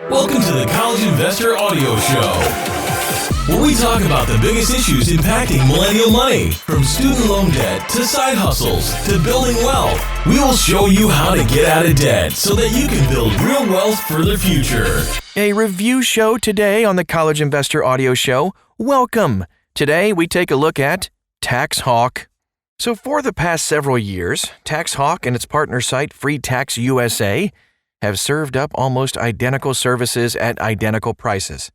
Welcome to the College Investor Audio Show, where we talk about the biggest issues impacting millennial money, from student loan debt to side hustles to building wealth. We will show you how to get out of debt so that you can build real wealth for the future. A review show today on the College Investor Audio Show. Welcome. Today we take a look at TaxHawk. So for the past several years, TaxHawk and its partner site Free Tax USA have served up almost identical services at identical prices.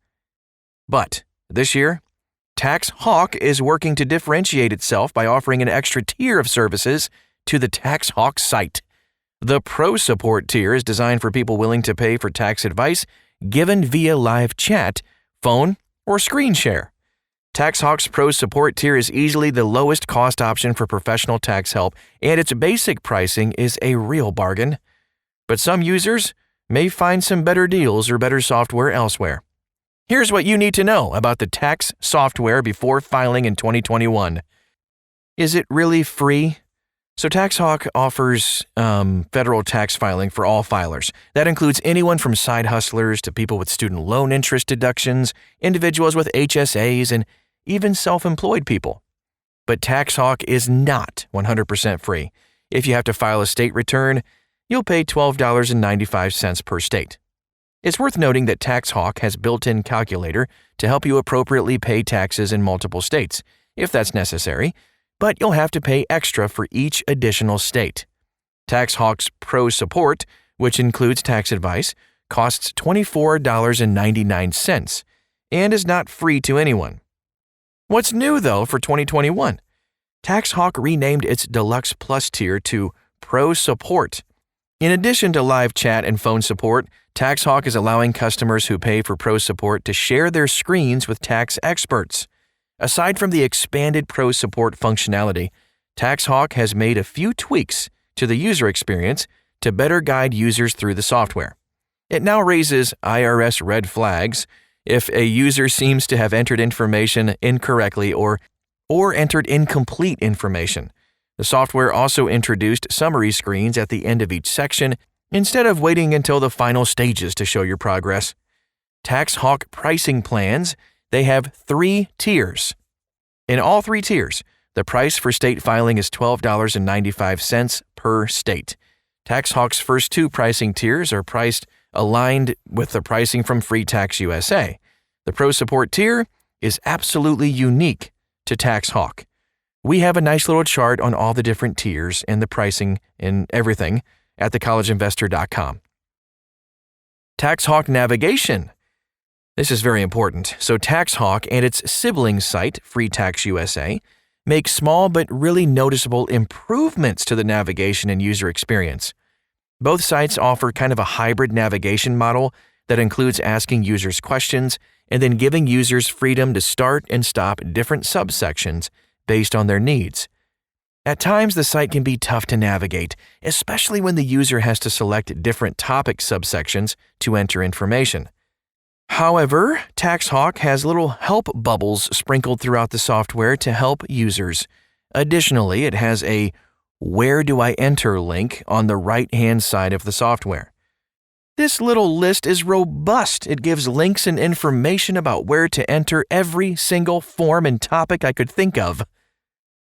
But this year, TaxHawk is working to differentiate itself by offering an extra tier of services to the TaxHawk site. The Pro Support tier is designed for people willing to pay for tax advice given via live chat, phone, or screen share. TaxHawk's Pro Support tier is easily the lowest cost option for professional tax help, and its basic pricing is a real bargain. But some users may find some better deals or better software elsewhere. Here's what you need to know about the tax software before filing in 2021. Is it really free? So TaxHawk offers federal tax filing for all filers. That includes anyone from side hustlers to people with student loan interest deductions, individuals with HSAs, and even self-employed people. But TaxHawk is not 100% free. If you have to file a state return, you'll pay $12.95 per state. It's worth noting that TaxHawk has built-in calculator to help you appropriately pay taxes in multiple states, if that's necessary, but you'll have to pay extra for each additional state. TaxHawk's Pro Support, which includes tax advice, costs $24.99 and is not free to anyone. What's new, though, for 2021? TaxHawk renamed its Deluxe Plus tier to Pro Support. In addition to live chat and phone support, TaxHawk is allowing customers who pay for Pro Support to share their screens with tax experts. Aside from the expanded Pro Support functionality, TaxHawk has made a few tweaks to the user experience to better guide users through the software. It now raises IRS red flags if a user seems to have entered information incorrectly or entered incomplete information. The software also introduced summary screens at the end of each section instead of waiting until the final stages to show your progress. TaxHawk pricing plans, they have 3 tiers. In all 3 tiers, the price for state filing is $12.95 per state. TaxHawk's first 2 pricing tiers are priced aligned with the pricing from Free Tax USA. The Pro Support tier is absolutely unique to TaxHawk. We have a nice little chart on all the different tiers and the pricing and everything at thecollegeinvestor.com. TaxHawk navigation. This is very important. So TaxHawk and its sibling site, Free Tax USA, make small but really noticeable improvements to the navigation and user experience. Both sites offer kind of a hybrid navigation model that includes asking users questions and then giving users freedom to start and stop different subsections based on their needs. At times, the site can be tough to navigate, especially when the user has to select different topic subsections to enter information. However, TaxHawk has little help bubbles sprinkled throughout the software to help users. Additionally, it has a "Where do I enter" link on the right-hand side of the software. This little list is robust. It gives links and information about where to enter every single form and topic I could think of.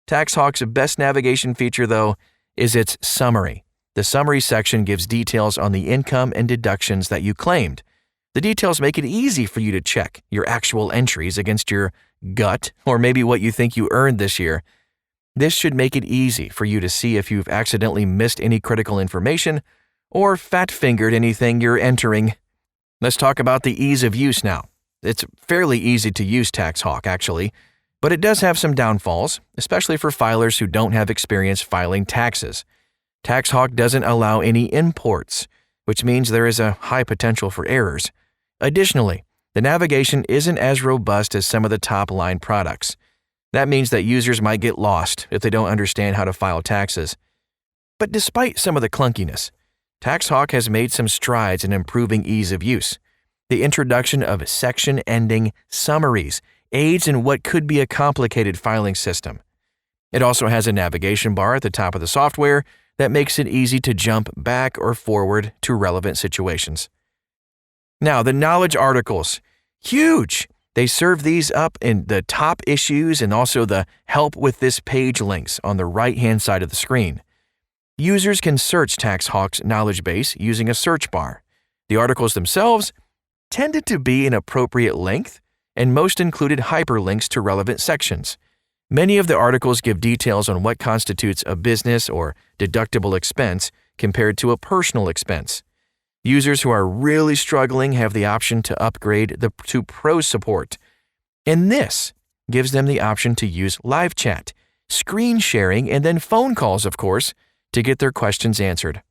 TaxHawk's best navigation feature, though, is its summary. The summary section gives details on the income and deductions that you claimed. The details make it easy for you to check your actual entries against your gut or maybe what you think you earned this year. This should make it easy for you to see if you've accidentally missed any critical information or fat-fingered anything you're entering. Let's talk about the ease of use now. It's fairly easy to use TaxHawk, actually, but it does have some downfalls, especially for filers who don't have experience filing taxes. TaxHawk doesn't allow any imports, which means there is a high potential for errors. Additionally, the navigation isn't as robust as some of the top-line products. That means that users might get lost if they don't understand how to file taxes. But despite some of the clunkiness, TaxHawk has made some strides in improving ease of use. The introduction of section-ending summaries aids in what could be a complicated filing system. It also has a navigation bar at the top of the software that makes it easy to jump back or forward to relevant situations. Now, the knowledge articles, huge. They serve these up in the top issues and also the help with this page links on the right-hand side of the screen. Users can search TaxHawk's knowledge base using a search bar. The articles themselves tended to be an appropriate length, and most included hyperlinks to relevant sections. Many of the articles give details on what constitutes a business or deductible expense compared to a personal expense. Users who are really struggling have the option to upgrade to Pro support. And this gives them the option to use live chat, screen sharing, and then phone calls, of course, to get their questions answered.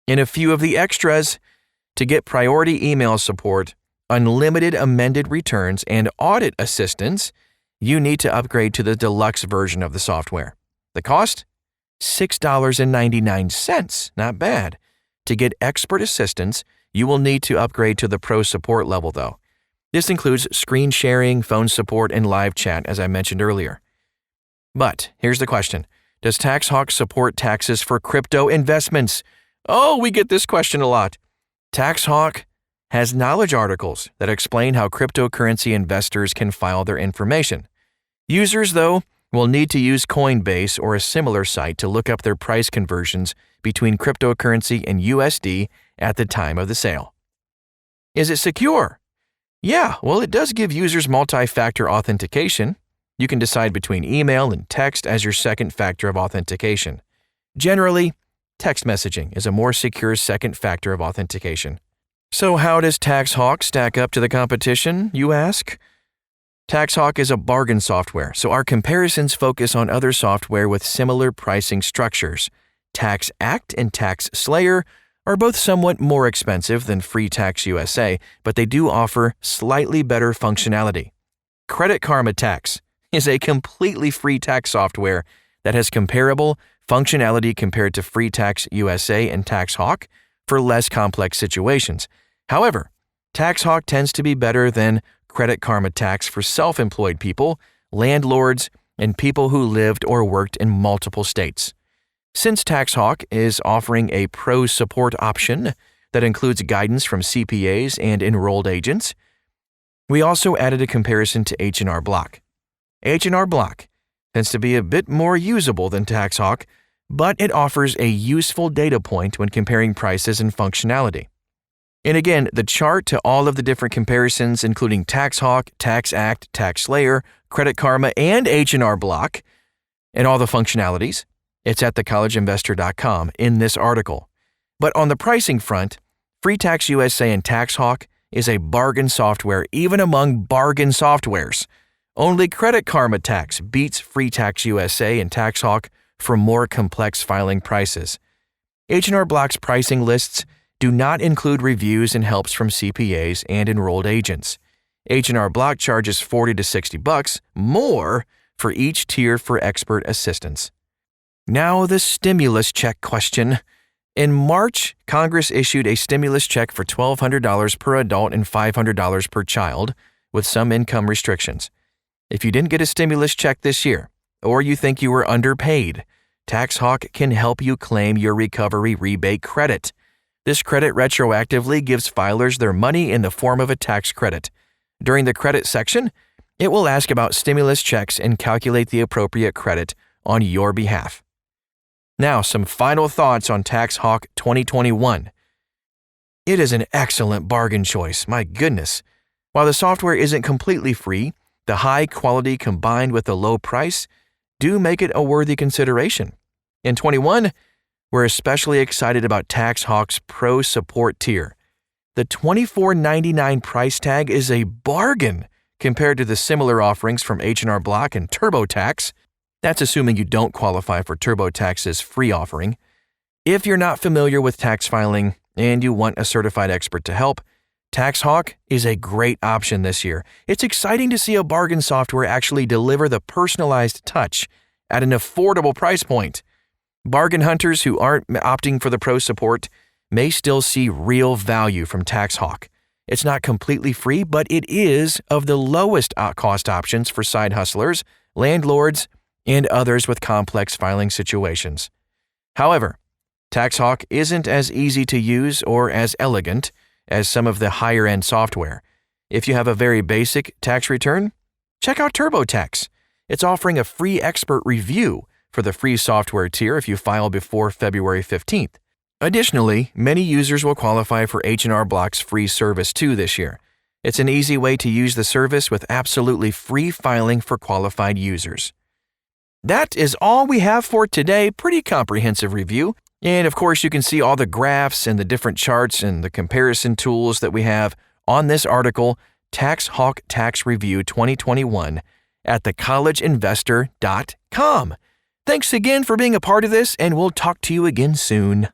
In a few of the extras, to get priority email support, unlimited amended returns, and audit assistance, you need to upgrade to the deluxe version of the software. The cost? $6.99. Not bad. To get expert assistance, you will need to upgrade to the Pro support level, though. This includes screen sharing, phone support, and live chat, as I mentioned earlier. But here's the question. Does TaxHawk support taxes for crypto investments? Oh, we get this question a lot. TaxHawk has knowledge articles that explain how cryptocurrency investors can file their information. Users, though, will need to use Coinbase or a similar site to look up their price conversions between cryptocurrency and USD at the time of the sale. Is it secure? Yeah, well, it does give users multi-factor authentication. You can decide between email and text as your second factor of authentication. Generally, text messaging is a more secure second factor of authentication. So how does TaxHawk stack up to the competition, you ask? TaxHawk is a bargain software, so our comparisons focus on other software with similar pricing structures. TaxAct and TaxSlayer are both somewhat more expensive than Free Tax USA, but they do offer slightly better functionality. Credit Karma Tax is a completely free tax software that has comparable functionality compared to Free Tax USA and TaxHawk for less complex situations. However, TaxHawk tends to be better than Credit Karma Tax for self-employed people, landlords, and people who lived or worked in multiple states. Since TaxHawk is offering a Pro support option that includes guidance from CPAs and enrolled agents, we also added a comparison to H&R Block. H&R Block tends to be a bit more usable than TaxHawk, but it offers a useful data point when comparing prices and functionality. And again, the chart to all of the different comparisons, including TaxHawk, TaxAct, TaxSlayer, Credit Karma, and H&R Block, and all the functionalities, it's at thecollegeinvestor.com in this article. But on the pricing front, Free Tax USA and TaxHawk is a bargain software even among bargain softwares. Only Credit Karma Tax beats Free Tax USA and TaxHawk for more complex filing prices. H&R Block's pricing lists do not include reviews and helps from CPAs and enrolled agents. H&R Block charges $40 to $60 more for each tier for expert assistance. Now the stimulus check question. In March, Congress issued a stimulus check for $1,200 per adult and $500 per child, with some income restrictions. If you didn't get a stimulus check this year, or you think you were underpaid, TaxHawk can help you claim your recovery rebate credit. This credit retroactively gives filers their money in the form of a tax credit. During the credit section, it will ask about stimulus checks and calculate the appropriate credit on your behalf. Now, some final thoughts on TaxHawk 2021. It is an excellent bargain choice, my goodness. While the software isn't completely free, the high quality combined with the low price do make it a worthy consideration. In 21, we're especially excited about TaxHawk's Pro support tier. The $24.99 price tag is a bargain compared to the similar offerings from H&R Block and TurboTax. That's assuming you don't qualify for TurboTax's free offering. If you're not familiar with tax filing and you want a certified expert to help, TaxHawk is a great option this year. It's exciting to see a bargain software actually deliver the personalized touch at an affordable price point. Bargain hunters who aren't opting for the Pro support may still see real value from TaxHawk. It's not completely free, but it is of the lowest cost options for side hustlers, landlords, and others with complex filing situations. However, TaxHawk isn't as easy to use or as elegant as some of the higher-end software. If you have a very basic tax return, check out TurboTax. It's offering a free expert review for the free software tier if you file before February 15th. Additionally, many users will qualify for H&R Block's free service too this year. It's an easy way to use the service with absolutely free filing for qualified users. That is all we have for today. Pretty comprehensive review. And of course, you can see all the graphs and the different charts and the comparison tools that we have on this article, TaxHawk Tax Review 2021, at thecollegeinvestor.com. Thanks again for being a part of this, and we'll talk to you again soon.